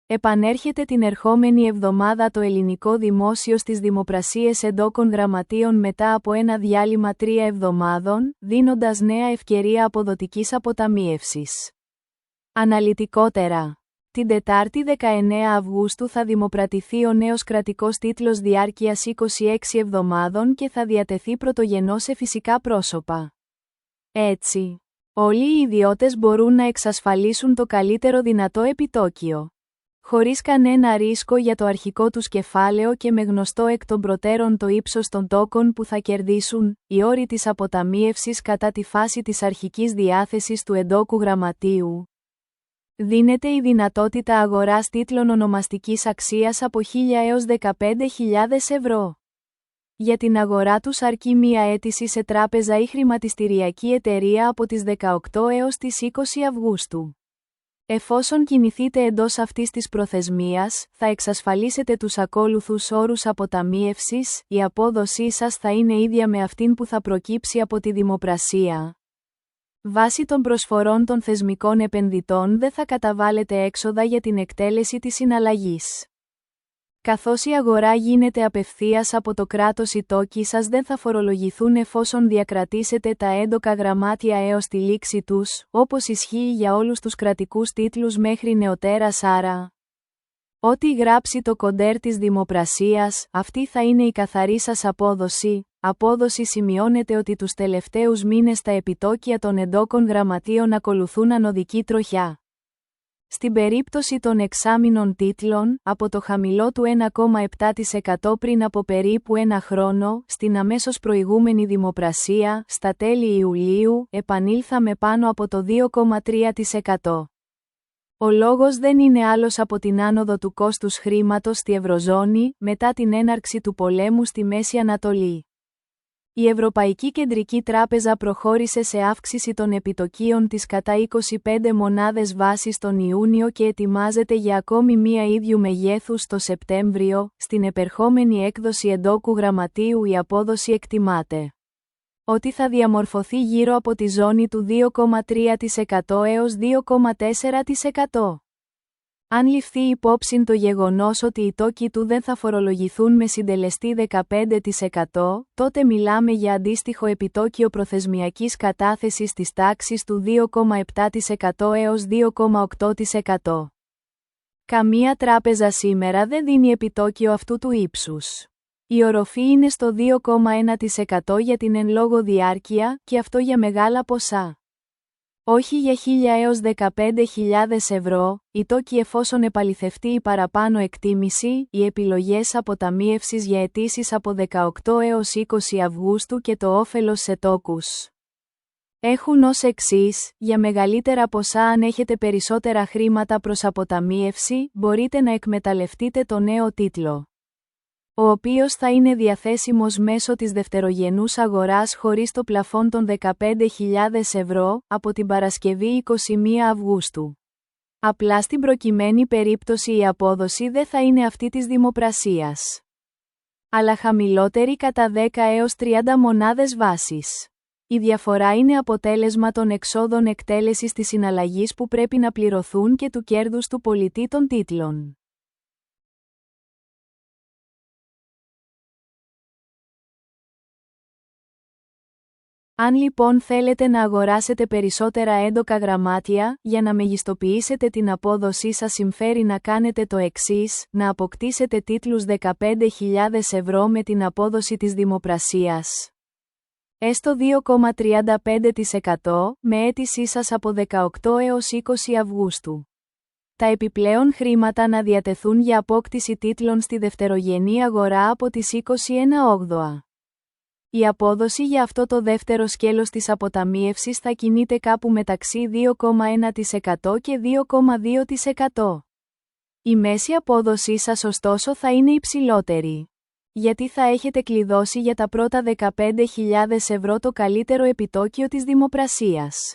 Επανέρχεται την ερχόμενη εβδομάδα το ελληνικό δημόσιο στις δημοπρασίες εντόκων γραμματείων μετά από ένα διάλειμμα 3 εβδομάδων, δίνοντας νέα ευκαιρία αποδοτικής αποταμίευσης. Αναλυτικότερα. Την Τετάρτη 19 Αυγούστου θα δημοπρατηθεί ο νέος κρατικός τίτλος διάρκειας 26 εβδομάδων και θα διατεθεί πρωτογενώς σε φυσικά πρόσωπα. Έτσι, όλοι οι ιδιώτες μπορούν να εξασφαλίσουν το καλύτερο δυνατό επιτόκιο. Χωρίς κανένα ρίσκο για το αρχικό τους κεφάλαιο και με γνωστό εκ των προτέρων το ύψος των τόκων που θα κερδίσουν, οι όροι της αποταμίευσης κατά τη φάση της αρχικής διάθεσης του εντόκου γραμματείου. Δίνεται η δυνατότητα αγοράς τίτλων ονομαστικής αξίας από 1.000 έως 15.000 ευρώ. Για την αγορά τους αρκεί μία αίτηση σε τράπεζα ή χρηματιστηριακή εταιρεία από τις 18 έως τις 20 Αυγούστου. Εφόσον κινηθείτε εντός αυτής της προθεσμίας, θα εξασφαλίσετε τους ακόλουθους όρους αποταμίευσης, η απόδοσή σας θα είναι ίδια με αυτήν που θα προκύψει από τη δημοπρασία. Βάσει των προσφορών των θεσμικών επενδυτών δεν θα καταβάλλετε έξοδα για την εκτέλεση της συναλλαγής. Καθώς η αγορά γίνεται απευθείας από το κράτος, οι τόκοι σας δεν θα φορολογηθούν εφόσον διακρατήσετε τα έντοκα γραμμάτια έως τη λήξη τους, όπως ισχύει για όλους τους κρατικούς τίτλους μέχρι νεοτέρας. Άρα, ό,τι γράψει το κοντέρ της δημοπρασίας, αυτή θα είναι η καθαρή σας απόδοση. Απόδοση σημειώνεται ότι τους τελευταίους μήνες τα επιτόκια των εντόκων γραμματείων ακολουθούν ανωδική τροχιά. Στην περίπτωση των εξάμηνων τίτλων, από το χαμηλό του 1,7% πριν από περίπου ένα χρόνο, στην αμέσως προηγούμενη δημοπρασία, στα τέλη Ιουλίου, επανήλθαμε πάνω από το 2,3%. Ο λόγος δεν είναι άλλος από την άνοδο του κόστους χρήματος στη Ευρωζώνη, μετά την έναρξη του πολέμου στη Μέση Ανατολή. Η Ευρωπαϊκή Κεντρική Τράπεζα προχώρησε σε αύξηση των επιτοκίων της κατά 25 μονάδες βάσης τον Ιούνιο και ετοιμάζεται για ακόμη μία ίδιου μεγέθους το Σεπτέμβριο. Στην επερχόμενη έκδοση εντόκου γραμματείου η απόδοση εκτιμάται ότι θα διαμορφωθεί γύρω από τη ζώνη του 2,3% έως 2,4%. Αν ληφθεί υπόψη το γεγονός ότι οι τόκοι του δεν θα φορολογηθούν με συντελεστή 15%, τότε μιλάμε για αντίστοιχο επιτόκιο προθεσμιακής κατάθεσης της τάξης του 2,7% έως 2,8%. Καμία τράπεζα σήμερα δεν δίνει επιτόκιο αυτού του ύψους. Η οροφή είναι στο 2,1% για την εν λόγω διάρκεια, και αυτό για μεγάλα ποσά. Όχι για 1.000 έως 15.000 ευρώ, οι τόκοι εφόσον επαληθευτεί η παραπάνω εκτίμηση, οι επιλογές αποταμίευσης για αιτήσεις από 18 έως 20 Αυγούστου και το όφελος σε τόκους έχουν ως εξής: για μεγαλύτερα ποσά, αν έχετε περισσότερα χρήματα προς αποταμίευση, μπορείτε να εκμεταλλευτείτε το νέο τίτλο, ο οποίος θα είναι διαθέσιμος μέσω της δευτερογενούς αγοράς χωρίς το πλαφόν των 15.000 ευρώ, από την Παρασκευή 21 Αυγούστου. Απλά στην προκειμένη περίπτωση η απόδοση δεν θα είναι αυτή της δημοπρασίας, αλλά χαμηλότερη κατά 10 έως 30 μονάδες βάσης. Η διαφορά είναι αποτέλεσμα των εξόδων εκτέλεσης της συναλλαγής που πρέπει να πληρωθούν και του κέρδους του πολιτή των τίτλων. Αν λοιπόν θέλετε να αγοράσετε περισσότερα έντοκα γραμμάτια, για να μεγιστοποιήσετε την απόδοσή σας συμφέρει να κάνετε το εξής: να αποκτήσετε τίτλους 15.000 ευρώ με την απόδοση της δημοπρασίας, έστω 2,35%, με αίτησή σας από 18 έως 20 Αυγούστου. Τα επιπλέον χρήματα να διατεθούν για απόκτηση τίτλων στη δευτερογενή αγορά από τις 21 Αυγούστου. Η απόδοση για αυτό το δεύτερο σκέλος της αποταμίευσης θα κινείται κάπου μεταξύ 2,1% και 2,2%. Η μέση απόδοσή σας ωστόσο θα είναι υψηλότερη, γιατί θα έχετε κλειδώσει για τα πρώτα 15.000 ευρώ το καλύτερο επιτόκιο της δημοπρασίας.